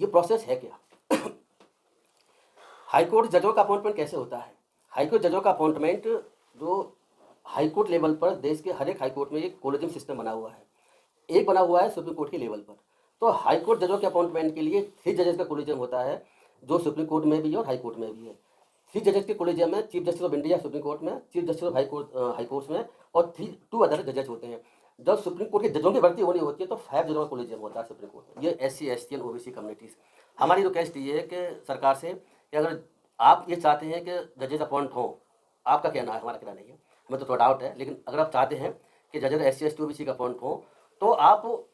ये प्रोसेस है क्या? हाई कोर्ट जजों का अपॉइंटमेंट कैसे होता है? हाई कोर्ट जजों का अपॉइंटमेंट जो हाई कोर्ट लेवल पर देश के हर एक हाई कोर्ट में एक कोलेजियम सिस्टम बना हुआ है, एक बना हुआ है सुप्रीम कोर्ट के लेवल पर। तो हाई कोर्ट जजों के अपॉइंटमेंट के लिए 3 जजेस का कोलेजियम होता है, जो सुप्रीम कोर्ट में भी है और हाई कोर्ट में भी है। 3 जजेस के कोलेजियम में chief justice of India supreme court में, chief justice of high courts में और 2 अदर जजेस होते हैं। जब सुप्रीम कोर्ट के जजों की भर्ती होनी होती है तो 5 जजों का कोलेजियम होता है सुप्रीम कोर्ट में। ये SC, ST and OBC communities. हमारी रिक्वेस्ट ये है कि सरकार से कि अगर आप ये चाहते हैं कि जजेस अपॉइंट हों, आपका कहना है, हमारा कहना नहीं है, हमें तो थोड़ा डाउट है, लेकिन अगर आप चाहते हैं कि जजेस SC, ST, OBC का अपॉइंट हों, तो आप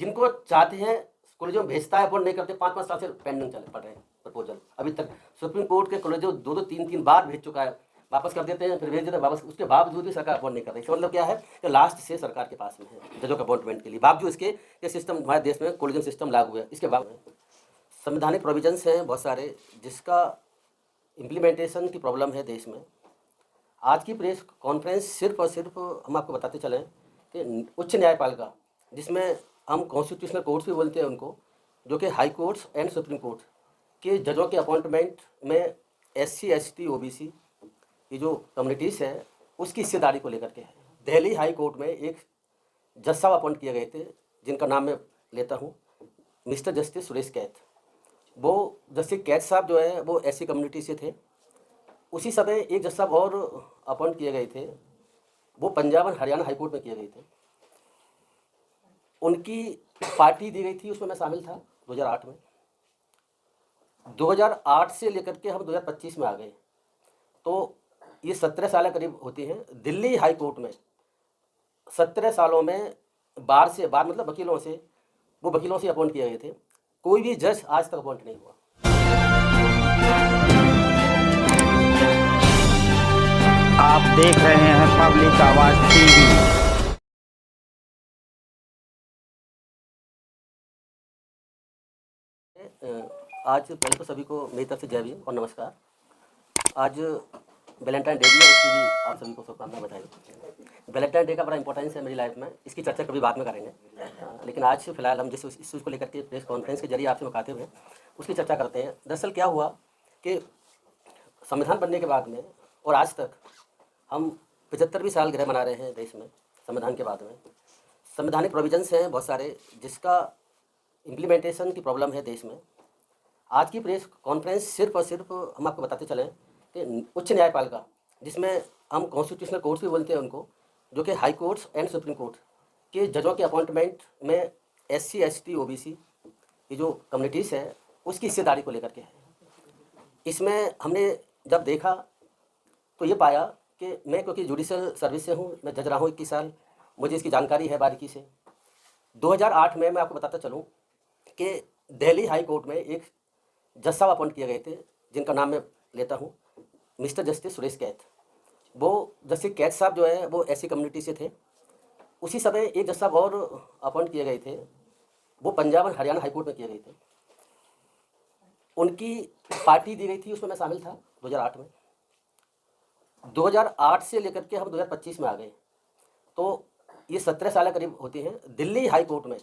जिनको चाहते हैं कोलेजियम भेजता है, अपॉइंट नहीं करते, 5-5 साल से पेंडिंग चल पड़ रहे हैं प्रपोजल। अभी तक सुप्रीम कोर्ट के कोलेजियम 2-2, 3-3 बार भेज चुका है, वापस कर देते हैं, फिर भेज देते हैं वापस, उसके बावजूद भी सरकार अपॉइंट नहीं कर रही। इसका मतलब क्या है कि लास्ट से सरकार के पास में है जजों के अपॉइंटमेंट के लिए, बावजूद इसके कि सिस्टम हमारे देश में कोलेजियम सिस्टम लागू है। इसके बाद संवैधानिक प्रोविजंस हैं बहुत सारे, जिसका इम्प्लीमेंटेशन की प्रॉब्लम है देश में। आज की प्रेस कॉन्फ्रेंस सिर्फ और सिर्फ हम आपको बताते चलें कि उच्च न्यायपालिका, जिसमें हम कॉन्स्टिट्यूशनल कोर्ट्स भी बोलते हैं उनको, जो कि high courts and supreme court के जजों के अपॉइंटमेंट में SC, ST, OBC ये जो कम्युनिटीज़ है उसकी हिस्सेदारी को लेकर के है। दिल्ली हाई कोर्ट में एक जज साहब अपॉइंट किए गए थे, जिनका नाम मैं लेता हूँ, मिस्टर जस्टिस सुरेश कैथ। वो जस्टिस कैथ साहब जो है वो SC कम्युनिटी से थे। उसी समय एक जज साहब और अपॉइंट किए गए थे, वो पंजाब और हरियाणा हाई कोर्ट में किए गए थे। उनकी पार्टी दी गई थी, उसमें मैं शामिल था 2008 में। 2008 से लेकर के हम 2025 में आ गए, तो ये 17 साल करीब होती हैं। दिल्ली हाई कोर्ट में 17 सालों में बार से बार मतलब वकीलों से, वो वकीलों से अपॉइंट किए गए थे, कोई भी जज आज तक अपॉइंट नहीं हुआ। आप देख रहे हैं पब्लिक आवाज TV। आज पहले तो सभी को मेरी तरफ से जय भीम और नमस्कार। आज वैलेंटाइन डे भी है, इसकी भी आप सभी को शुभकामनाएं बधाई। वैलेंटाइन डे का बड़ा इंपॉर्टेंस है मेरी लाइफ में, इसकी चर्चा कभी बाद में करेंगे, लेकिन आज फिलहाल हम जिस इस चीज़ को लेकर के प्रेस कॉन्फ्रेंस के जरिए आपसे मुखातिब हैं उसकी चर्चा करते हैं। दरअसल क्या हुआ कि संविधान बनने के बाद में और आज तक हम 75वीं सालगिरह मना रहे हैं देश में संविधान के बाद में। संवैधानिक प्रोविजंस हैं बहुत सारे, जिसका इम्प्लीमेंटेशन की प्रॉब्लम है देश में। आज की प्रेस कॉन्फ्रेंस सिर्फ और सिर्फ हम आपको बताते चलें कि उच्च न्यायपालिका, जिसमें हम कॉन्स्टिट्यूशनल कोर्ट्स भी बोलते हैं उनको, जो कि high courts and supreme court के जजों के अपॉइंटमेंट में SC, ST, OBC ये जो कम्युनिटीज़ है उसकी हिस्सेदारी को लेकर के है। इसमें हमने जब देखा तो ये पाया कि मैं, क्योंकि जुडिशल सर्विस से हूँ, मैं जज रहा हूँ 21 साल, मुझे इसकी जानकारी है बारीकी से। 2008 में मैं आपको बताता चलूँ कि दिल्ली हाई कोर्ट में एक जज साहब अपॉइंट किए गए थे, जिनका नाम मैं लेता हूँ, मिस्टर जस्टिस सुरेश कैथ। वो जस्टिस कैथ साहब जो है वो SC कम्युनिटी से थे। उसी समय एक जज साहब और अपॉइंट किए गए थे, वो पंजाब और हरियाणा हाई कोर्ट में किए गए थे। उनकी पार्टी दी गई थी, उसमें मैं शामिल था 2008 में। 2008 से लेकर के हम 2025 में आ गए, तो ये 17 साल करीब होती हैं। दिल्ली हाई कोर्ट में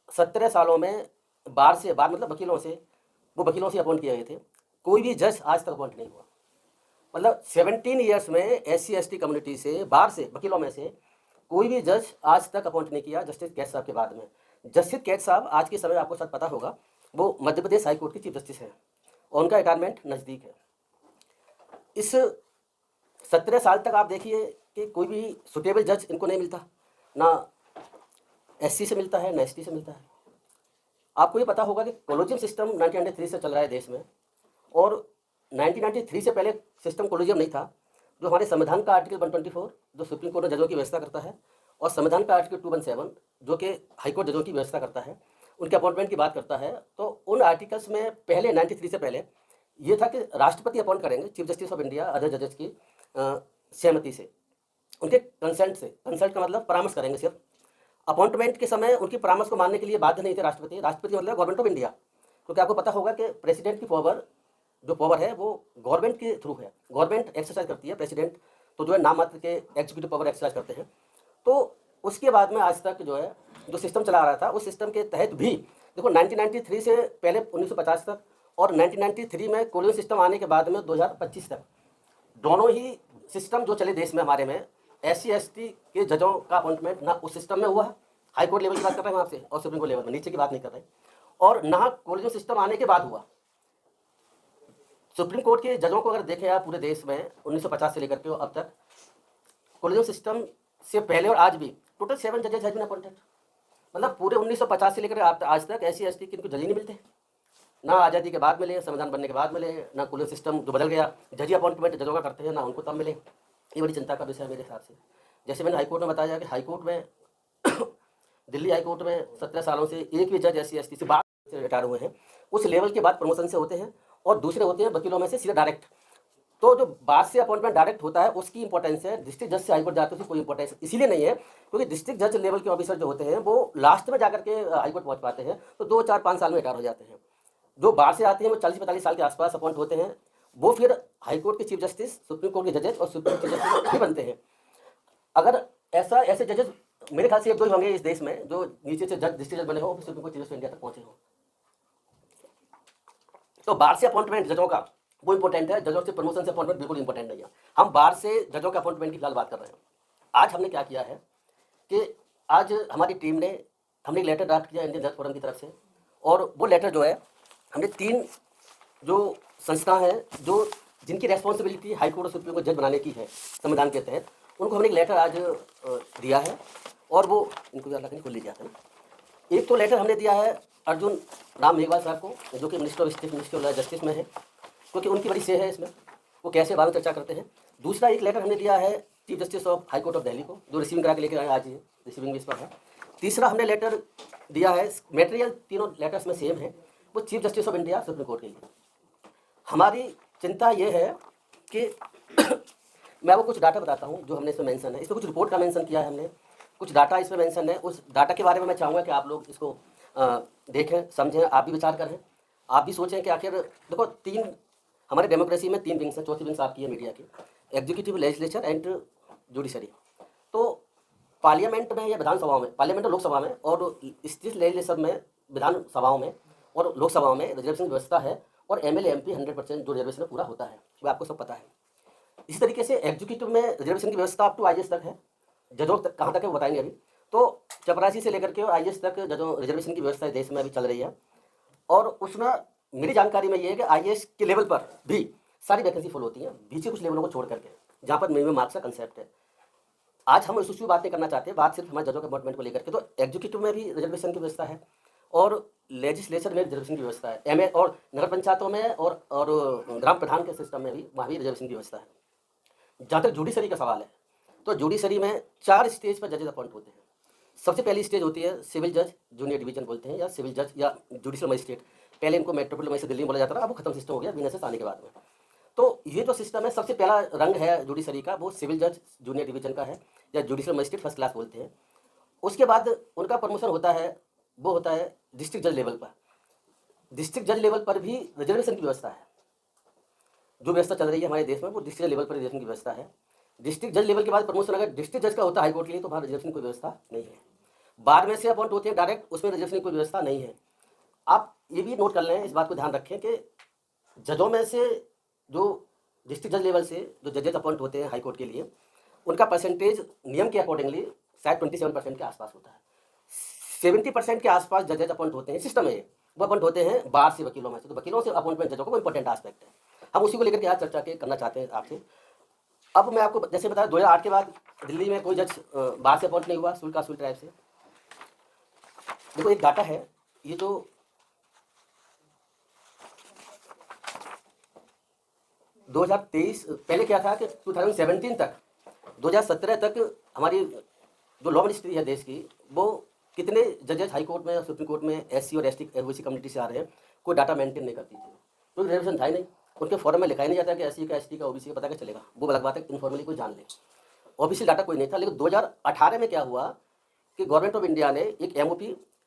17 सालों में बार से बार मतलब वकीलों से, वो वकीलों से अपॉइंट किए गए थे, कोई भी जज आज तक अपॉइंट नहीं हुआ। मतलब 17 ईयर्स में SC, ST कम्युनिटी से, बार से, वकीलों में से कोई भी जज आज तक अपॉइंट नहीं किया जस्टिस कैथ साहब के बाद में। जस्टिस कैथ साहब आज के समय आपको शायद पता होगा, वो मध्य प्रदेश हाई कोर्ट के चीफ जस्टिस हैं और उनका रिटायरमेंट नज़दीक है। इस 17 साल तक आप देखिए कि कोई भी सुटेबल जज इनको नहीं मिलता, ना SC से मिलता है ना ST से मिलता है। आपको ये पता होगा कि कोलेजियम सिस्टम 1993 से चल रहा है देश में, और 1993 से पहले सिस्टम कोलेजियम नहीं था। जो हमारे संविधान का आर्टिकल 124 जो सुप्रीम कोर्ट में जजों की व्यवस्था करता है, और संविधान का आर्टिकल 217 जो कि हाई कोर्ट जजों की व्यवस्था करता है, उनके अपॉइंटमेंट की बात करता है, तो उन आर्टिकल्स में पहले 93 से पहले ये था कि राष्ट्रपति अपॉइंट करेंगे chief justice of India other जजेस की सहमति से, उनके कंसेंट से। कंसल्ट का मतलब परामर्श करेंगे सिर्फ। अपॉइंटमेंट के समय उनकी परामर्श को मानने के लिए बाध्य नहीं थे राष्ट्रपति। राष्ट्रपति मतलब गवर्नमेंट ऑफ इंडिया, क्योंकि आपको पता होगा कि प्रेसिडेंट की जो पावर है वो गवर्नमेंट के थ्रू है, गवर्नमेंट एक्सरसाइज करती है, प्रेसिडेंट तो जो है नाम मात्र के एग्जीक्यूटिव पावर एक्सरसाइज करते हैं। तो उसके बाद में आज तक जो है जो सिस्टम चला आ रहा था, उस सिस्टम के तहत भी देखो 1993 से पहले 1950 तक और 1993 में कोलियन सिस्टम आने के बाद में 2025 तक दोनों ही सिस्टम जो चले देश में हमारे में SC ST के जजों का अपॉइंटमेंट ना उस सिस्टम में हुआ है, हाई कोर्ट लेवल की बात कर रहे हैं आपसे, और सुप्रीम कोर्ट लेवल में, नीचे की बात नहीं कर रहे, और ना कोलियन सिस्टम आने के बाद हुआ। सुप्रीम कोर्ट के जजों को अगर देखें आप पूरे देश में 1950 से लेकर के अब तक, कोलियन सिस्टम से पहले और आज भी टोटल 7 जजेज हैज बीन अपॉइंटेड। मतलब पूरे 1950 से लेकर आज तक SC ST के इनको जज ही नहीं मिलते, ना आज़ादी के बाद मिले, संविधान बनने के बाद मिले, ना कोलियन सिस्टम जो बदल गया जज अपॉइंटमेंट जजों का करते हैं ना उनको तब मिले। ये बड़ी चिंता का विषय है मेरे हिसाब से। जैसे मैंने हाईकोर्ट में बताया कि हाईकोर्ट में दिल्ली हाईकोर्ट में 17 सालों से एक भी जज SC ST से बाद से रिटायर हुए हैं, उस लेवल के बाद प्रमोशन से होते हैं, और दूसरे होते हैं वकीलों में से सीधा डायरेक्ट। तो जो बाद से अपॉइंटमेंट डायरेक्ट होता है उसकी इंपॉर्टेंस है, डिस्ट्रिक्ट जज से हाईकोर्ट जाते हैं उसकी कोई इंपॉर्टेंस इसीलिए नहीं है क्योंकि डिस्ट्रिक्ट जज लेवल के ऑफिसर जो होते हैं वो लास्ट में जाकर के हाईकोर्ट पहुंच पाते हैं, तो 2 4 5 साल में रिटायर हो जाते हैं। जो बाहर से आते हैं वो 40-45 साल के आसपास अपॉइंट होते हैं, वो फिर हाईकोर्ट के चीफ जस्टिस, सुप्रीम कोर्ट के जजेस और सुप्रीम चीफ जस्टिस भी बनते हैं। अगर ऐसे जजेस मेरे ख्याल से 1-2 ही होंगे इस देश में जो नीचे से जज डिस्ट्रिक्ट जज बने हो फिर supreme court chief justice India तक पहुंचे हो। तो बाहर से अपॉइंटमेंट जजों का वो इंपॉर्टेंट है, जजों से प्रमोशन से अपॉइंटमेंट बिल्कुल इंपॉर्टेंट नहीं है। हम बाहर से जजों के अपॉइंटमेंट की फिलहाल बात कर रहे हैं। आज हमने क्या किया है कि आज हमारी टीम ने हमने एक लेटर ड्राफ्ट किया इंडियन जज फोरम की तरफ से, और वो लेटर जो है हमने 3 जो संस्था है जो जिनकी रेस्पॉन्सिबिलिटी हाई कोर्ट और सुप्रीम कोर्ट जज बनाने की है संविधान के तहत, उनको हमने एक लेटर आज दिया है, और वो इनको खोल लीजिए आप। एक तो लेटर हमने दिया है अर्जुन राम मेघवाल साहब को जो कि minister of state ministry of justice में है, क्योंकि उनकी बड़ी से है इसमें, वो कैसे बाद में चर्चा करते हैं। दूसरा एक लेटर हमने दिया है chief justice of high court of Delhi को, जो रिसीविंग करा के लेकर आए आज ही, रिसीविंग भी इस पर है। तीसरा हमने लेटर दिया है, मेटेरियल तीनों लेटर्स में सेम है, वो chief justice of India supreme court के लिए। हमारी चिंता ये है कि मैं आपको कुछ डाटा बताता हूँ जो हमने इसमें मेंशन है, इसमें कुछ रिपोर्ट का मेंशन किया है हमने, कुछ डाटा इसमें मेंशन है। उस डाटा के बारे में मैं चाहूँगा कि आप लोग इसको देखें, समझें, आप भी विचार करें, आप भी सोचें कि आखिर देखो 3 हमारे डेमोक्रेसी में 3 विंग्स हैं, चौथी विंग्स आपकी है मीडिया की, एग्जीक्यूटिव, लेजिस्लेचर एंड जुडिशरी। तो पार्लियामेंट में या विधानसभाओं में, पार्लियामेंट और लोकसभा में, और स्टेट लेजिस्लेचर में विधानसभाओं में और लोकसभाओं में रिजर्वेशन व्यवस्था है, और MLA MP 100% जो रिजर्वेशन पूरा होता है, वो आपको सब पता है। इसी तरीके से एग्जीक्यूटिव में रिजर्वेशन की व्यवस्था अप टू IAS तक है, जजों तक कहाँ तक है वो बताएंगे अभी। तो 84 से लेकर के IAS तक जजों रिजर्वेशन की व्यवस्था देश में अभी चल रही है, और उसमें मेरी जानकारी में ये है कि IAS के लेवल पर भी सारी वैकेंसी फुल होती हैं, बीच कुछ लेवलों को छोड़ करके जहाँ पर मिनिमम मार्क्स का कंसेप्ट है। आज हम इस बात नहीं करना चाहते, बात सिर्फ हमारे जजों के अपॉइंटमेंट को लेकर के। तो एग्जीक्यूटिव में भी रिजर्वेशन की व्यवस्था है, और लेजिस्लेचर में रिजर्वेशन की व्यवस्था है, MA और नगर पंचायतों में और ग्राम प्रधान के सिस्टम में भी वहाँ भी रिजर्वेशन की व्यवस्था है। जहाँ तक जुडिशरी का सवाल है, तो जुडिशरी में 4 स्टेज पर जजेस अपॉइंट होते हैं। सबसे पहली स्टेज होती है सिविल जज जूनियर डिवीजन बोलते हैं, या सिविल जज या जुडिशल मजिस्ट्रेट। पहले इनको मेट्रोपोलिटन मजिस्ट्रेट दिल्ली में बोला जाता था, अब वो खत्म सिस्टम हो गया BNSS आने के बाद में। तो ये जो सिस्टम है, सबसे पहला रंग है जुडिशरी का, वो सिविल जज जूनियर डिवीजन का है, या जुडिशल मजिस्ट्रेट फर्स्ट क्लास बोलते हैं। उसके बाद उनका प्रमोशन होता है, वो होता है डिस्ट्रिक्ट जज लेवल पर। डिस्ट्रिक्ट जज लेवल पर भी रिजर्वेशन की व्यवस्था है, जो व्यवस्था चल रही है हमारे देश में वो डिस्ट्रिक्ट लेवल पर रिजर्वेशन की व्यवस्था है। डिस्ट्रिक्ट जज लेवल के बाद प्रमोशन अगर डिस्ट्रिक्ट जज का होता है हाईकोर्ट के लिए, तो वहाँ रिजर्वेशन की कोई व्यवस्था नहीं है। बाद में से अपॉइंट होते हैं डायरेक्ट, उसमें रिजर्वेशन की कोई व्यवस्था नहीं है। आप ये भी नोट कर लें, इस बात को ध्यान रखें कि जजों में से जो डिस्ट्रिक्ट जज लेवल से जो जजेस अपॉइंट होते हैं हाई कोर्ट के लिए, उनका परसेंटेज नियम के अकॉर्डिंगली शायद 27% के आसपास होता है। 70% के आसपास जजेस अपॉइंट होते हैं सिस्टम में, वो अपॉइंट होते हैं बाहर से वकीलों में से। तो वकीलों से अपॉइंटमेंट जजों को वो इंपॉर्टेंट आस्पेक्ट है, हम उसी को लेकर के आज चर्चा करना चाहते हैं आपसे। अब मैं आपको जैसे बताया 2008 के बाद दिल्ली में कोई जज बाहर से अपॉइंट नहीं हुआ, सुल कासुल ट्राइब से। देखो एक डाटा है, ये जो 2023 पहले क्या था कि 2017 तक 2017 तक हमारी जो लॉ मिनिस्ट्री है देश की, वो कितने जजेस हाई कोर्ट में और सुप्रीम कोर्ट में SC और ST OBC कम्युनिटी से आ रहे हैं, कोई डाटा मेंटेन नहीं करती थी। कोई रिजर्वेशन था ही नहीं, उनके फॉर्म में लिखा ही नहीं जाता कि SC का ST का OBC का पता क्या चलेगा, वो अलग बात है, इनफॉर्मली कोई जान ले। ऑफिशियल डाटा कोई नहीं था। लेकिन 2018 में क्या हुआ कि गवर्नमेंट ऑफ इंडिया ने एक MOP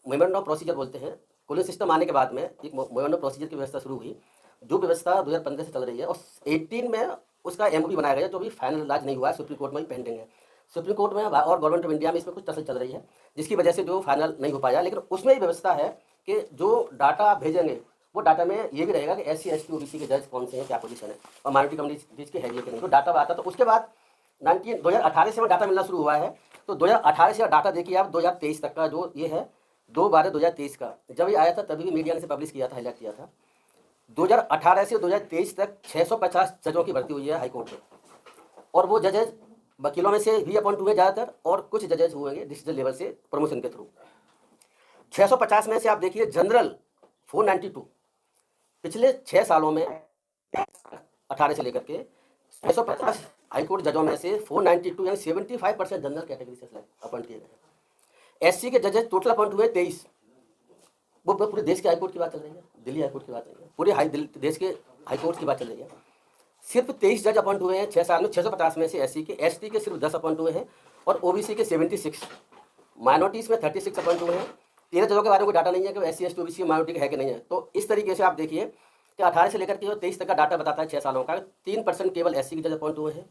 मेमोरेंडम ऑफ प्रोसीजर बोलते हैं, कोलियन सिस्टम आने के बाद में एक मेमोरेंडम ऑफ प्रोसीजर की व्यवस्था शुरू हुई, जो व्यवस्था 2015 से चल रही है, और 18 में उसका MOP बनाया गया, जो भी फाइनल इलाज नहीं हुआ है, सुप्रीम कोर्ट में भी पेंडिंग है। सुप्रीम कोर्ट में और गवर्नमेंट ऑफ इंडिया में इसमें कुछ टसल चल रही है, जिसकी वजह से जो फाइनल नहीं हो पाया। लेकिन उसमें ही व्यवस्था है कि जो डाटा आप भेजेंगे वो डाटा में ये भी रहेगा कि SC ST OBC के जज कौन से हैं, क्या पोजीशन है, और माइनॉरिटी कम्युनिटीज के है कि नहीं, तो डाटा आता। तो उसके बाद 2018 से डाटा मिलना शुरू हुआ है। तो 2018 से डाटा देखिए आप 2023 तक का जो ये है 2/12/2023 का, जब ये आया था तभी भी मीडिया ने से पब्लिश किया था, हाईलाइट किया था। 2018 से 2023 तक 650 जजों की भर्ती हुई है हाईकोर्ट में, और वो जजेज वकीलों में से भी अपॉइंट हुए ज़्यादातर, और कुछ जजेज हुए डिस्ट्रिक्ट लेवल से प्रमोशन के थ्रू। 650 में से आप देखिए जनरल 492, पिछले 6 सालों में 18 से लेकर के 650 हाईकोर्ट जजों में से 492 यानी 75% जनरल कैटेगरी से अपॉइंट किए गए। SC के जजेज टोटल अपॉइंट हुए 23। वो पूरे देश के हाईकोर्ट की बात चल रही है, दिल्ली हाईकोर्ट की बात चल रही है, पूरे देश के हाईकोर्ट की बात चल रही है। सिर्फ 23 जज अपॉइंट हुए हैं 6 साल में। 650 में से SC के, ST के सिर्फ 10 अपॉइंट हुए हैं, और OBC के 76, माइनॉरिटीज़ में 36 अपॉइंट हुए हैं। 13 जजों के बारे में कोई डाटा नहीं है कि SC ST OBC माइनॉरिटी के है कि नहीं है। तो इस तरीके से आप देखिए कि 18 से लेकर के 23 तक का डाटा बताता है 6 सालों का। 3% केवल SC के जज अपॉइंट हुए हैं,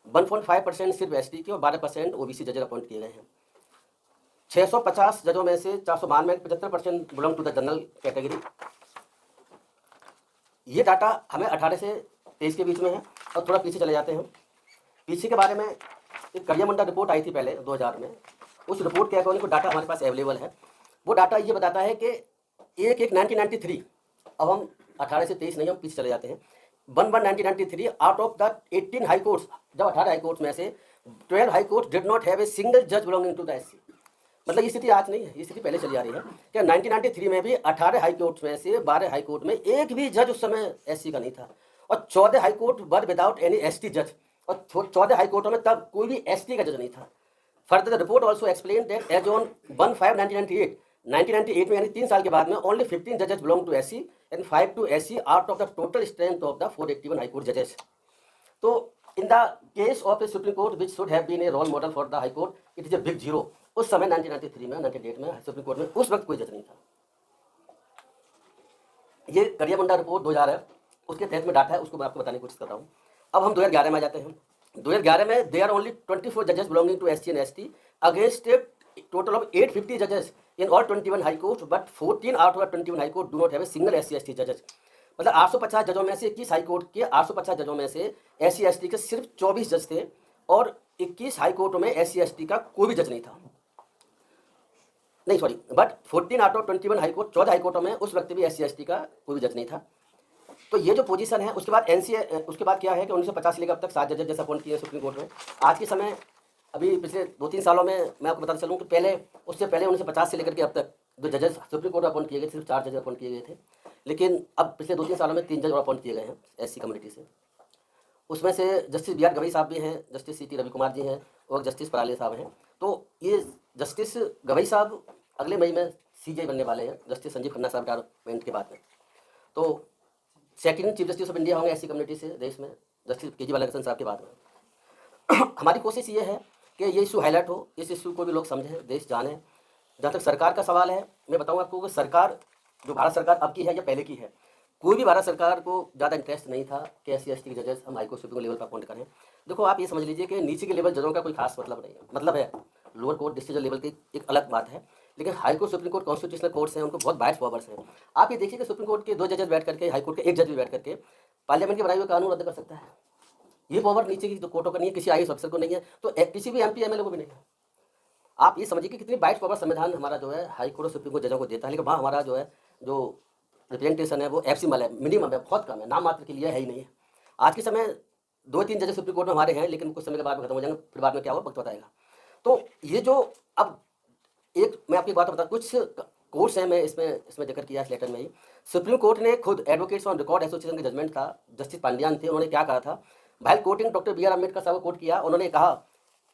1.5% सिर्फ ST के, और 12% OBC जज अपॉइंट किए गए हैं। 650 जजों में से 492 75% belong to the general category. ये डाटा हमें 18 से 23 के बीच में है। और थोड़ा पीछे चले जाते हैं। पीछे के बारे में एक करिया मुंडा रिपोर्ट आई थी पहले 2000 में। उस रिपोर्ट के अकॉर्डिंग को डाटा हमारे पास अवेलेबल है। वो डाटा ये बताता है कि 1993, अब हम 18 से 23 नहीं, हम पीछे चले जाते हैं। 1993 out of the 18 high courts, जब 18 हाई कोर्ट्स में से 12 high court did not have a single जज बिलोंगिंग टू द SC। मतलब ये स्थिति आज नहीं है, ये स्थिति पहले चली आ रही है कि 1993 में भी 18 हाई कोर्ट में से 12 हाई कोर्ट में एक भी जज उस समय SC का नहीं था, और 14 हाई कोर्ट वर विदाउट एनी ST जज, और 14 हाई कोर्टों में तब कोई भी ST का जज नहीं था। Further the report also explain that as on 1/5/1998 में, यानी 3 साल के बाद में, ओनली 15 जजेस belong to SC and 5 to SC out of the total strength of the 481 high court जजेस। तो in the case of a supreme court which should have been a role model for the high court, it is a big zero. उस समय 1993 में, 98 में supreme court में उस वक्त कोई जज नहीं था। ये करिया मुंडा रिपोर्ट 2000 है, उसके तहत में डाटा है, उसको मैं आपको बताने की कोशिश कर रहा हूँ। अब हम 2011 में आ जाते हैं। 2011 में देयर आर ओनली 24 जजेस belonging to SC and ST against a total of 850 जजेस in all 21 high court, but 14 out of 21 high court do not have a single SC ST जजेस। मतलब 850 जजों में से 21 हाई कोर्ट के 850 जजों में से SC ST के सिर्फ 24 जज थे, और 21 हाई कोर्टों में SC ST का कोई भी जज नहीं था। नहीं sorry, but 14 out of 21 high court, 14 high कोर्टों में उस वक्त भी SC ST का कोई भी जज नहीं था। तो ये जो पोजीशन है, उसके बाद उसके बाद क्या है कि 1950 से लेकर अब तक 7 जजेस जैसे अपॉइंट किए सुप्रीम कोर्ट में। आज के समय अभी पिछले 2-3 सालों में मैं आपको बताता चलूँ कि पहले, उससे पहले 1950 से लेकर के अब तक जो जजेस सुप्रीम कोर्ट में अपॉइंट किए गए, सिर्फ 4 जजेस अपॉइंट किए गए थे। लेकिन अब पिछले 2-3 सालों में 3 जज और अपॉइंट किए गए हैं SC कम्युनिटी से। उसमें से जस्टिस BR गवई साहब भी हैं, जस्टिस CT रवि कुमार जी हैं, और जस्टिस पराले साहब हैं। तो ये जस्टिस गवई साहब अगले मई में CJ बनने वाले हैं, जस्टिस संजीव खन्ना साहब रिटायरमेंट के बाद में। तो second chief justice of India होंगे SC कम्युनिटी से देश में, जस्टिस KG बालाकृष्णन साहब के बाद में। हमारी कोशिश ये है कि ये इशू हाईलाइट हो, इस इशू को भी लोग समझें, देश जाने। जहाँ तक सरकार का सवाल है, मैं बताऊँ आपको कि सरकार, जो भारत सरकार अब की है या पहले की है, कोई भी भारत सरकार को ज़्यादा इंटरेस्ट नहीं था कि SC ST के जजेस हम हाईकोर्ट सुप्रीम लेवल पर अपॉइंट करें। देखो आप ये समझ लीजिए कि नीचे के लेवल जजों का कोई खास मतलब नहीं है, मतलब है लोअर कोर्ट डिस्ट्रिक्ट लेवल की एक अलग बात है, लेकिन high court supreme court constitutional courts हैं, उनको बहुत बाइट पावर्स हैं। आप ये देखिए कि सुप्रीम कोर्ट के 2 जजेस बैठ करके, हाई कोर्ट के 1 जज भी बैठ करके पार्लियामेंट के बनाए हुए कानून रद्द कर सकता है। ये पावर नीचे की कोर्टों का नहीं है, किसी IAS अफसर को नहीं है, तो किसी भी MP MLA को भी नहीं है। आप ये समझिए कि कितनी बाइट पावर संविधान हमारा जो है हाई कोर्ट और सुप्रीम कोर्ट जजों को देता है, लेकिन वहाँ हमारा जो है जो रिप्रेजेंटेशन है वो एफसीमल है, मिनिमम है, बहुत कम है, नाम मात्र के लिए है ही नहीं है। आज के समय 2-3 जजेस सुप्रीम कोर्ट में हमारे हैं, लेकिन कुछ समय के बाद में खत्म हो जाएंगे, फिर बाद में क्या होगा वक्त बताएगा। तो ये जो अब एक मैं आपकी बात बता, कुछ कोर्ट्स हैं, मैं इसमें जिक्र किया इस लेटर में ही। सुप्रीम कोर्ट ने खुद एडवोकेट्स ऑन रिकॉर्ड एसोसिएशन का जजमेंट था, जस्टिस पांड्यान थे, उन्होंने क्या कहा था, भाई कोर्टिंग डॉक्टर BR अम्बेडकर साहब को कोर्ट किया, उन्होंने कहा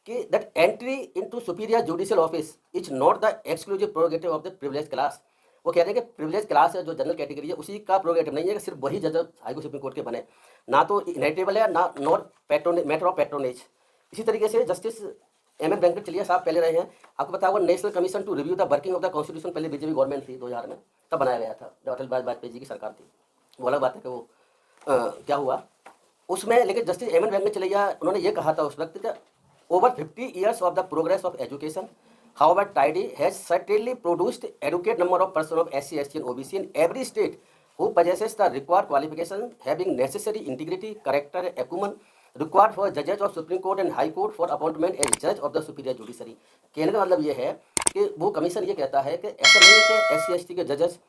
कि that entry into superior judicial office is not the exclusive purgative of the privilege class. वो कह रहे हैं कि प्रिविलेज क्लास है जो जनरल कैटेगरी है, उसी का प्रोगेटिव नहीं है कि सिर्फ वही जज हाईकोर्ट सुप्रीम कोर्ट के बने, ना तो इनहेरिटेबल है, ना नॉट मैटर ऑफ पैट्रोनेज। इसी तरीके से जस्टिस MM वेंकट चलिया साहब पहले रहे हैं। आपको पता होगा national commission to review the working of the constitution पहले BJP गवर्नमेंट थी 2000 में, तब बनाया गया था जब अटल बिहारी वाजपेयी जी की सरकार थी। वो अलग बात है कि वो क्या हुआ उसमें, लेकिन जस्टिस MM वेंकट चलिया उन्होंने ये कहा था उस वक्त कि over 50 years of the progress of education However, TIDE has certainly produced adequate number of persons of SC, ST and OBC in every state who possesses the required qualification, having necessary integrity, character, acumen required for judges of Supreme Court and High Court for appointment as judge of the superior judiciary। कहने का मतलब ये है कि वो commission ये कहता है कि ऐसा नहीं है कि SC, ST के जजेस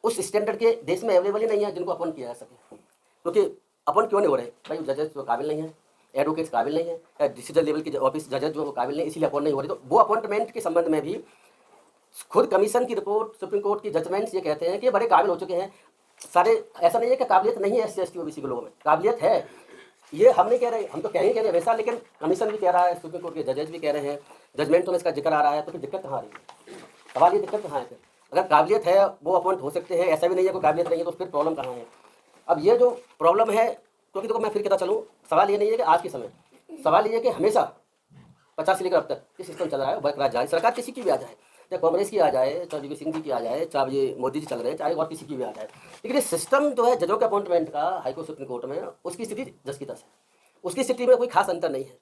उस स्टैंडर्ड के देश में अवेलेबल ही नहीं है जिनको अपॉइंट किया जा सके। क्योंकि अपॉइंट क्यों नहीं हो रहे भाई? जजेस जो काबिल नहीं है, एडवोकेट्स काबिल नहीं है, या डिसीजन लेवल की ऑफिस जजेस जो काबिल नहीं, इसीलिए अपॉइंट नहीं हो रही। तो वो अपॉइंटमेंट के संबंध में भी खुद कमीशन की रिपोर्ट, सुप्रीम कोर्ट की जजमेंट्स ये कहते हैं कि बड़े काबिल हो चुके हैं सारे। ऐसा नहीं है कि काबिलियत नहीं है SC, ST OBC के लोगों में, काबिलियत है। ये हम नहीं कह रहे, हम तो कह रहे वैसा, लेकिन कमीशन भी कह रहा है, सुप्रीम कोर्ट के जजेस भी कह रहे हैं, जजमेंटों में इसका जिक्र आ रहा है। तो फिर दिक्कत कहाँ आ रही है? सवाल ये दिक्कत कहाँ है? फिर अगर काबिलियत है वो अपॉइंट हो सकते हैं, ऐसा भी नहीं है कोई काबिलियत नहीं है, तो फिर प्रॉब्लम कहाँ है? अब ये जो प्रॉब्लम है, क्योंकि देखो मैं फिर कहता चलूँ, सवाल ये नहीं है कि आज के समय, सवाल ये है कि हमेशा 50 से लेकर अब तक ये सिस्टम चल रहा है, बरकरार जाए। सरकार किसी की भी आ जाए, चाहे कांग्रेस की आ जाए, चाहे वीपी सिंह जी की आ जाए, चाहे ये मोदी जी चल रहे हैं, चाहे और किसी की भी आ जाए, लेकिन ये सिस्टम जो है जजों के अपॉइंटमेंट का हाईकोर्ट सुप्रीम कोर्ट में, उसकी स्थिति जस की तस है। उसकी स्थिति में कोई खास अंतर नहीं है।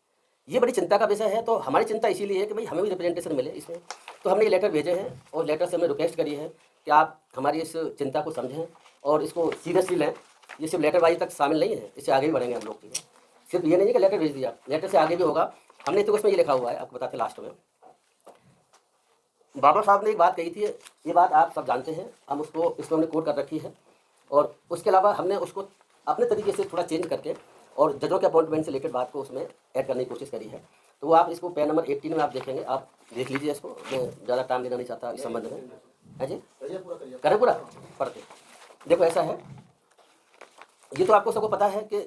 ये बड़ी चिंता का विषय है। तो हमारी चिंता इसीलिए है कि भाई हमें भी रिप्रेजेंटेशन मिले इसमें। तो हमने ये लेटर भेजे हैं और लेटर से हमने रिक्वेस्ट करी है कि आप हमारी इस चिंता को समझें और इसको सीरियसली लें। ये सिर्फ लेटर वाइज तक शामिल नहीं है, इससे आगे भी बढ़ेंगे हम लोग। सिर्फ ये नहीं है कि लेटर भेज दिया, लेटर से आगे भी होगा। हमने तो उसमें ये लिखा हुआ है, आपको बताते लास्ट में। बाबा साहब ने एक बात कही थी, ये बात आप सब जानते हैं, हम उसको इसमें हमने कोट कर रखी है। और उसके अलावा हमने उसको अपने तरीके से थोड़ा चेंज करके और जजों के अपॉइंटमेंट से रिलेटेड बात को उसमें ऐड करने की कोशिश करी है। तो वो आप इसको पेज नंबर 18 में आप देखेंगे, आप देख लीजिए इसको। मैं ज़्यादा टाइम देना नहीं चाहता इस संबंध में। है जी, करें पूरा पढ़ते। देखो ऐसा है, ये तो आपको सबको पता है कि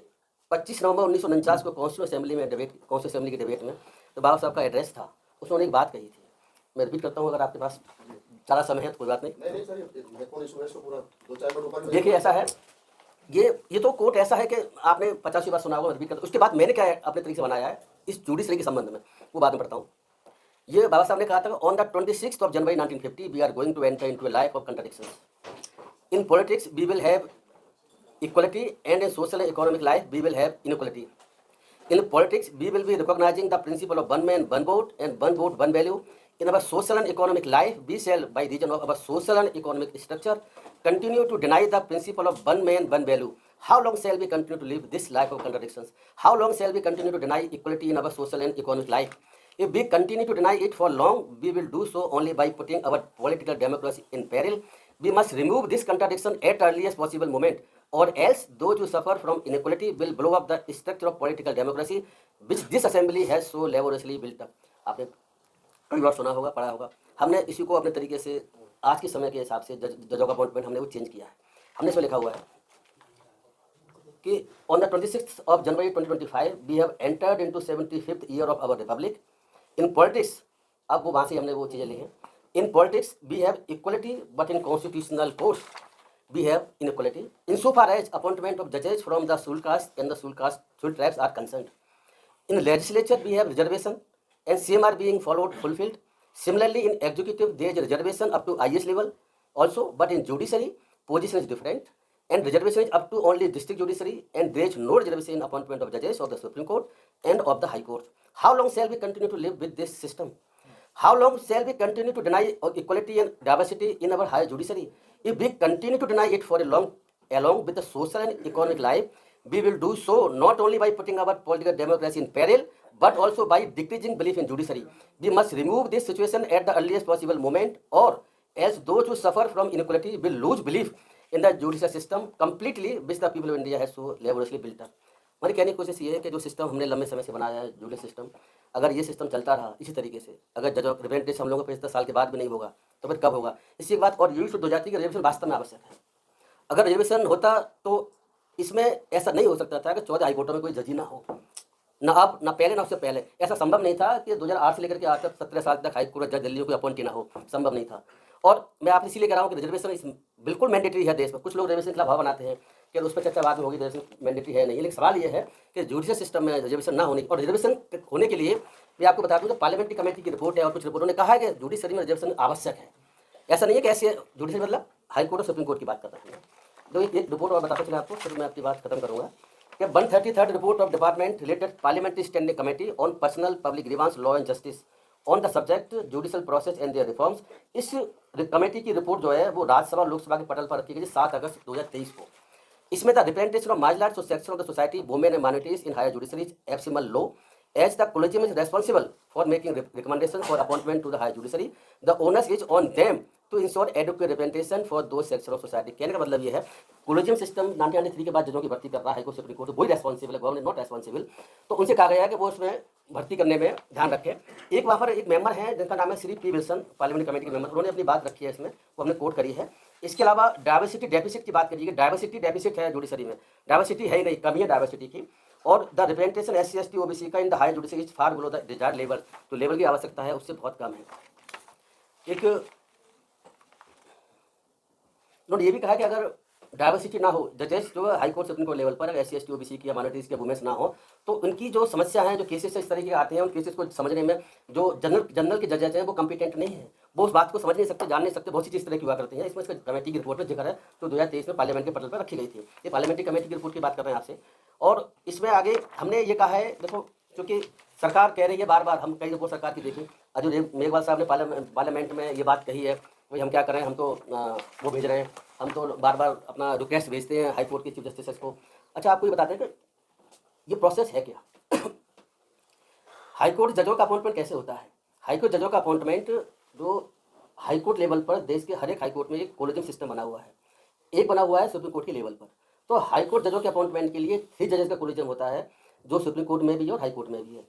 25 नवंबर 1949 को कॉन्स्टिट्यूशन असेंबली में डिबेट, कॉन्स्टिट्यूशन असेंबली की डिबेट में तो बाबा साहब का एड्रेस था, उसमें उन्होंने एक बात कही थी। मैं रिपीट करता हूँ, अगर आपके पास ज़्यादा समय है तो कोई बात नहीं। देखिए ऐसा है, ये तो कोर्ट ऐसा है कि आपने 50 बार सुना होगा, रिपीट करता। उसके बाद मैंने क्या अपने तरीके से बनाया है इस जुडिशरी के संबंध में, वो बाद में पढ़ता हूँ। ये बाबा साहब ने कहा था, on the 26th of January 1950 we are going to enter into a life of contradictions. In politics we will have equality, and in social and economic life we will have inequality. In politics we will be recognizing the principle of one man one vote and one vote one value. In our social and economic life we shall, by reason of our social and economic structure, continue to deny the principle of one man one value. How long shall we continue to live this life of contradictions? How long shall we continue to deny equality in our social and economic life? If we continue to deny it for long, we will do so only by putting our political democracy in peril. We must remove this contradiction at earliest possible moment, or else those who suffer from inequality will blow up the structure of political democracy which this assembly has so laboriously built up. आपने कई बार सुना होगा, पढ़ा होगा। हमने इसी को अपने तरीके से आज के समय के हिसाब से जजों का अपॉइंटमेंट हमने वो चेंज किया है। हमने इसमें लिखा हुआ है कि on the 26th of January 2025 we have entered into 75th year of our republic. In politics, अब वो वहाँ से हमने वो चीज़ें ली हैं। In politics we have equality, but in constitutional courts we have inequality insofar as appointment of judges from the scheduled caste and the scheduled tribes are concerned. In legislature we have reservation and same are being fulfilled. Similarly in executive there is a reservation up to highest level also, but in judiciary position is different and reservation is up to only district judiciary, and there is no reservation in appointment of judges of the Supreme Court and of the High Court. How long shall we continue to live with this system? How long shall we continue to deny equality and diversity in our higher judiciary? If we continue to deny it for a long, along with the social and economic life, we will do so not only by putting our political democracy in peril, but also by decreasing belief in judiciary. We must remove this situation at the earliest possible moment, or else those who suffer from inequality will lose belief in the judicial system completely, which the people of India has so laboriously built up. हमारी कहने की कोशिश ये है कि जो system हमने लंबे समय से बनाया है, जुडिशल सिस्टम, अगर ये सिस्टम चलता रहा इसी तरीके से, अगर जज रिप्रेजेंटेशन हम लोगों को 10 साल के बाद भी नहीं होगा तो फिर कब होगा? इसी एक बात और ये भी शुद्ध हो जाती है कि रिजर्वेशन वास्तव में आवश्यक है। अगर रिजर्वेशन होता तो इसमें ऐसा नहीं हो सकता था कि 14 हाईकोर्टों में कोई जज ही ना हो, ना अब ना पहले ना उससे पहले। ऐसा संभव नहीं था कि 2008 से लेकर के आज तक 17 साल तक हाईकोर्ट जज दिल्ली को अपॉइंट ही ना हो, संभव नहीं था। और मैं आप इसीलिए कह रहा हूँ कि रिजर्वेशन बिल्कुल मैंडेटरी है देश में। कुछ लोग रिजर्वेशन के खिलाफ भाव बनाते हैं कि उस पर चर्चा बाद में होगी, रिजर्वेशन मैंडेटरी है नहीं, लेकिन सवाल ये है कि जुडिशियल सिस्टम में रिजर्वेशन ना होने, और रिजर्वेशन होने के लिए मैं आपको बता दूँ, पार्लियामेंट्री कमेटी की रिपोर्ट है और कुछ रिपोर्टों ने कहा है कि जुडिशरी में रिजर्वेशन आवश्यक है। ऐसा नहीं है कि ऐसे जुडिशरी मतलब हाई कोर्ट और सुप्रीम कोर्ट की बात कर रहे हैं। तो एक रिपोर्ट और बताता चला आपको, फिर मैं आपकी बात खत्म करूँगा कि 133rd report of department related parliamentary standing committee on personal public grievance law and justice on the subject judicial process and their reforms. इस कमेटी की रिपोर्ट जो है वो राज्यसभा और लोकसभा के पटल पर रखी गई 7 अगस्त 2023 को। इसमें the representation of marginalised section of the society women and minorities in higher judiciary abysmal low as the collegium is responsible for making recommendations for appointment to the higher judiciary, the onus is on them to ensure adequate representation for those sections of society। कहने का मतलब ये है collegium system 1993 के बाद जजों की भर्ती कर रहा है, सुप्रीम कोर्ट वही रेस्पॉन्सिबल है, गवर्नमेंट नॉट रेस्पॉन्सिबल। तो उनसे कहा गया है कि वो उसमें भर्ती करने में ध्यान रखें। एक वहाँ पर एक मेंबर हैं जिनका नाम है Shri P Wilson, parliament committee के मेंबर, उन्होंने अपनी बात रखी है इसमें, वो हमने कोट करी है। इसके अलावा डाइवर्सिटी डेफिसिट की बात करिए, डाइवर्सिटी डेफिसिट है जुडिशरी में, डाइवर्सिटी है ही नहीं, कमी है डाइवर्सिटी की। और the representation SC ST OBC का in the higher judiciary is far below the desired level, तो लेवल की आवश्यकता है उससे बहुत कम है। एक उन्होंने ये भी कहा कि अगर डाइवर्सिटी ना हो, जजेस जो high court supreme court level पर अगर SC ST OBC की या माइनॉरिटीज के वुमेन्स ना हो, तो उनकी जो समस्या है, जो केसेस इस तरह के आते हैं, उन केसेस को समझने में जो जनरल के जजेस हैं वो कम्पिटेंट नहीं है, वो उस बात को समझ नहीं सकते, जान नहीं सकते, बहुत सी चीज़ तरह की हुआ करती हैं। इसमें इसका कमेटी की रिपोर्ट में जिक्र है, तो 2023 में पार्लियामेंट के पटल पर रखी गई थी। ये पार्लियामेंट्री कमेटी की रिपोर्ट की बात कर रहे हैं आपसे। और इसमें आगे हमने ये कहा है, देखो क्योंकि सरकार कह रही है बार बार, हम कई रिपोर्ट सरकार की देखें, अजय मेघवाल साहब ने पार्लियामेंट में ये बात कही है, भाई हम क्या करें, हम तो वो भेज रहे हैं, हम तो बार बार अपना रिक्वेस्ट भेजते हैं हाई कोर्ट के चीफ जस्टिस को। अच्छा, आपको ये बताते हैं कि ये प्रोसेस है क्या, हाई कोर्ट जजों का अपॉइंटमेंट कैसे होता है। हाई कोर्ट जजों का अपॉइंटमेंट जो हाई कोर्ट लेवल पर, देश के हर एक हाई कोर्ट में एक कोलेजियम सिस्टम बना हुआ है, एक बना हुआ है सुप्रीम कोर्ट के लेवल पर। तो हाई कोर्ट जजों के अपॉइंटमेंट के लिए 3 जजेस का कोलेजियम होता है, जो सुप्रीम कोर्ट में भी है और हाई कोर्ट में भी है।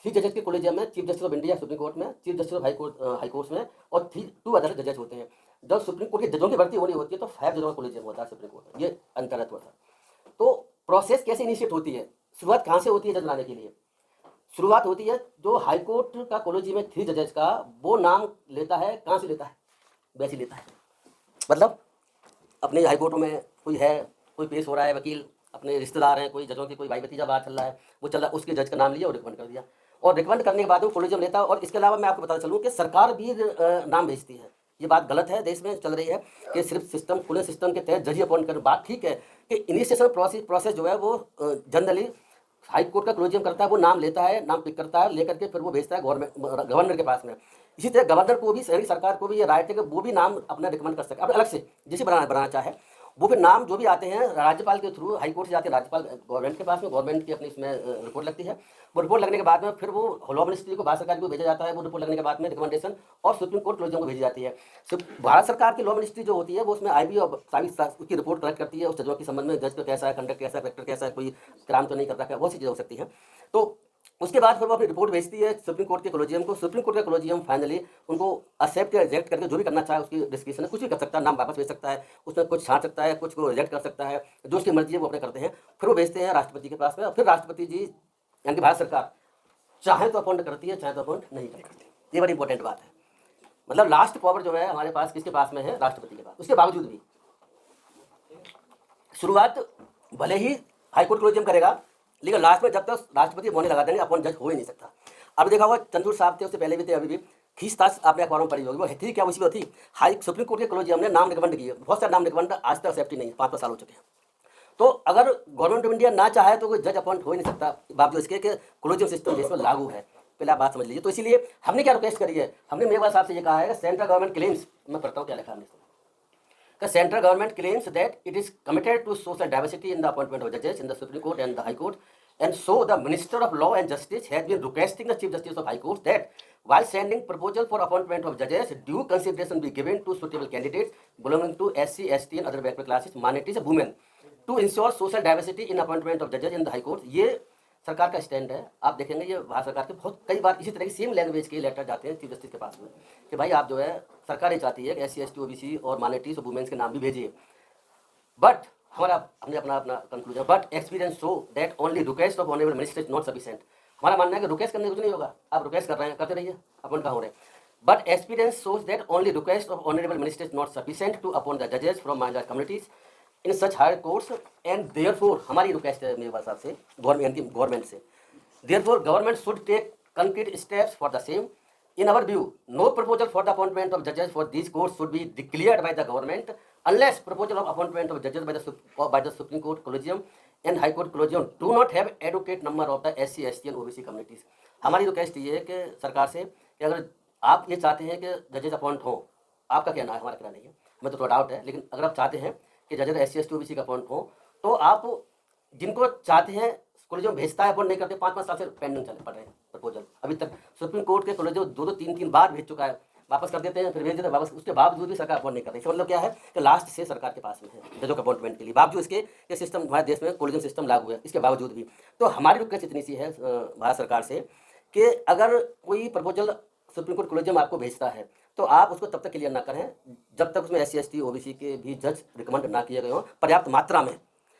3 जजेस के कोलेजियम में chief justice of India supreme court में, chief justice of high court में, और 2 अदर जजेस होते हैं। जब सुप्रीम कोर्ट के जजों की भर्ती होनी होती है तो 5 जजों का कोलेजियम होता है सुप्रीम कोर्ट में, ये अंतर है थोड़ा सा। तो प्रोसेस कैसे इनिशिएट होती है, शुरुआत कहाँ से होती है जज लाने के लिए? शुरुआत होती है जो हाई कोर्ट का कोलेजियम है 3 जजेस का, वो नाम लेता है, कहाँ से लेता है, वैसे लेता है। मतलब अपने हाई कोर्ट में कोई है, कोई पेश हो रहा है, वकील अपने रिश्तेदार हैं, कोई जजों की कोई भाई भतीजा बात चल रहा है, वो चल रहा है, उसके जज का नाम लिया और रिकमेंड कर दिया, और रिकमेंड करने के बाद वो कोलेजियम लेता है। और इसके अलावा मैं आपको बता चलूँ कि सरकार भी नाम भेजती है। ये बात गलत है, देश में चल रही है कि सिर्फ सिस्टम, खुले सिस्टम के तहत जज अपॉइंट कर, बात ठीक है कि इनिशिएशन प्रोसेस जो है वो जनरली हाई कोर्ट का कोलेजियम करता है, वो नाम लेता है, नाम पिक करता है, लेकर के फिर वो भेजता है गवर्नर के पास में। इसी तरह गवर्नर को भी, शहरी सरकार को भी ये राइट है कि वो भी नाम अपना रिकमेंड कर सके, अब अलग से जिसे बनाना चाहे वो फिर नाम जो भी आते हैं राज्यपाल के थ्रू, हाई कोर्ट से जाते हैं राज्यपाल गवर्नमेंट के पास में, गवर्नमेंट की अपनी इसमें रिपोर्ट लगती है। वो रिपोर्ट लगने के बाद में फिर वो लॉ मिनिस्ट्री को, भारत सरकार को भेजा जाता है, वो रिपोर्ट लगने के बाद में रिकमेंडेशन और सुप्रीम कोर्ट कोलेजियम को भेजी जाती है। भारत सरकार की लॉ मिनिस्ट्री जो होती है वो उसमें IB और उसकी रिपोर्ट कलेक्ट करती है उस जजों के संबंध में, जज का कैसा है, कंडक्ट कैसा है, करेक्टर कैसा है, कोई क्राइम तो नहीं करता है, बहुत सी चीज़ें हो सकती हैं। तो उसके बाद फिर वो अपनी रिपोर्ट भेजती है सुप्रीम कोर्ट के कोलेजियम को। सुप्रीम कोर्ट का कोलेजियम फाइनली उनको एक्सेप्ट या रिजेक्ट करके जो भी करना चाहे उसकी डिस्क्रिप्शन है, कुछ भी कर सकता है, नाम वापस भेज सकता है, उसमें कुछ छांट सकता है, कुछ को रिजेक्ट कर सकता है, जो उसकी मर्जी है वो अपने करते हैं। फिर वो भेजते हैं राष्ट्रपति के पास में, और फिर राष्ट्रपति जी यानी कि भारत सरकार चाहे तो अपॉइंट करती है, चाहे तो अपॉइंट नहीं करती। ये बड़ी इंपॉर्टेंट बात है। मतलब लास्ट पावर जो है हमारे पास किसके पास में है, राष्ट्रपति के पास। उसके बावजूद भी शुरुआत भले ही हाईकोर्ट कोलेजियम करेगा, लेकिन लास्ट में जब तक राष्ट्रपति बोलने लगा देंगे अपॉइंट जज हो ही नहीं सकता। अब देखा होगा चंद्र साहब थे, उससे पहले भी थे, अभी भी खींचताश आपने अखबारों में पढ़ी होगी, वो थी क्या, उसी में थी। हाई सुप्रीम कोर्ट के कोलेजियम ने नाम रिकमेंड किए, बहुत सारे नाम रिकमेंड आज तक सेफ्टी नहीं, 5 साल हो चुके हैं। तो अगर गवर्नमेंट ऑफ इंडिया ना चाहे तो कोई जज अपॉइंट हो ही नहीं सकता, बावजूद इसके कि कोलेजियम सिस्टम देश में लागू है। पहले आप बात समझ लीजिए। तो इसीलिए हमने क्या रिक्वेस्ट करी है, हमने मेघवाल साहब से ये कहा है कि सेंट्रल गवर्नमेंट क्लेम्स, मैं पढ़ता हूँ क्या लिखा हमने, The central government claims that it is committed to social diversity in the appointment of judges in the Supreme Court and the High Court, and so the Minister of Law and Justice has been requesting the Chief Justice of High Court that while sending proposal for appointment of judges, due consideration be given to suitable candidates belonging to SC, ST and other backward classes, minorities and women, to ensure social diversity in appointment of judges in the High Court। ये सरकार का stand है। आप देखेंगे ये भारत सरकार के बहुत कई बार इसी तरह की सेम लैंग्वेज के लेटर जाते हैं चीफ जस्टिस के पास में कि भाई आप जो है, सरकार ये चाहती है कि SC, ST, OBC और माइनॉरिटीज और वुमेन्स के नाम भी भेजिए, बट हमने अपना conclusion, but experience show that only request of honourable minister is not sufficient. हमारा मानना है कि रिक्वेस्ट करने कुछ नहीं होगा, आप रिक्वेस्ट कर रहे हैं, करते रहिए, अपन कहाँ हो रहे हैं, but experience shows that only request of honourable minister is not sufficient to appoint the जजेस from minority communities in such higher courts, and therefore हमारी रिक्वेस्ट है मेरे पास से गवर्नमेंट से, therefore government should take concrete steps for the same। In our view, no proposal for the appointment of judges for these courts should be declared by the government unless proposal of appointment of judges by the Supreme Court Collegium and High Court Collegium do not have adequate number of the SC, ST and OBC communities। हमारी request ये है कि सरकार से कि अगर आप ये चाहते हैं कि जजेज अपॉइंट हों, आपका कहना है, हमारा कहना नहीं है, हमें तो थोड़ा डाउट है, लेकिन अगर आप चाहते हैं कि जजेज SC ST OBC का अपॉइंट हों, तो आप जिनको चाहते हैं कॉलेजों भेजता है अपॉइंट नहीं करते, 5-5 साल से पेंडिंग चले पड़ रहे हैं प्रपोजल अभी तक। सुप्रीम कोर्ट के कॉलेजों 2-2 3-3 बार भेज चुका है, वापस कर देते हैं, फिर भेज देते हैं वापस, उसके बावजूद भी सरकार अपॉइंट नहीं कर रही। इसका मतलब क्या है कि लास्ट से सरकार के पास में है जजों के अपॉइंटमेंट के लिए, बावजूद इसके ये सिस्टम हमारे देश में कॉलेजियम सिस्टम लागू है, इसके बावजूद भी। तो हमारी रिक्वेस्ट इतनी सी है भारत सरकार से कि अगर कोई प्रपोजल सुप्रीम कोर्ट कॉलेजियम आपको भेजता है तो आप उसको तब तक क्लियर ना करें जब तक उसमें SC ST OBC के भी जज रिकमेंड ना किए गए हों पर्याप्त मात्रा में।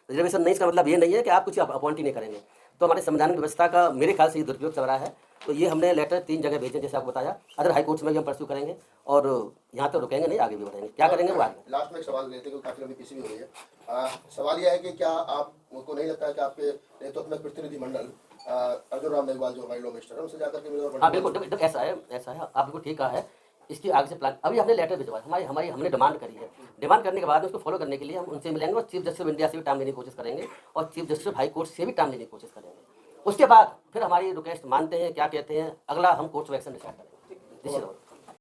रिजर्वेशन नहीं, इसका मतलब ये नहीं है कि आप कुछ अपॉइंट ही नहीं करेंगे। तो हमारे संवैधानिक व्यवस्था का मेरे ख्याल से ये दुरुपयोग चल रहा है। तो ये हमने लेटर 3 जगह भेजे, जैसे आपको बताया, अदर हाई कोर्ट्स में भी हम परस्यू करेंगे और यहाँ तो रुकेंगे नहीं, आगे भी बढ़ेंगे। क्या करेंगे वो आगे। लास्ट में एक सवाल लेते हैं, काफी लंबी पीसी भी हो रही है। सवाल यह है कि क्या आपको नहीं लगता है कि आपके नेतृत्व में प्रतिनिधिमंडल अर्जुन राम मेघवाल जो हमारे लॉ मिनिस्टर है उनसे जाकर के हाँ बिल्कुल, ऐसा है, आप बिल्कुल ठीक कहा है। इसकी आगे से प्लान अभी हमने लेटर भिजवाया, हमने डिमांड करी है। डिमांड करने के बाद उसको फॉलो करने के लिए हम उनसे मिलेंगे और चीफ जस्टिस ऑफ इंडिया से भी टाइम लेने की कोशिश करेंगे और chief justice of high court से भी टाइम लेने की कोशिश करेंगे। उसके बाद फिर हमारी रिक्वेस्ट मानते हैं, क्या कहते हैं, अगला हम कोर्ट ऑफ एक्शन डिसाइड करेंगे।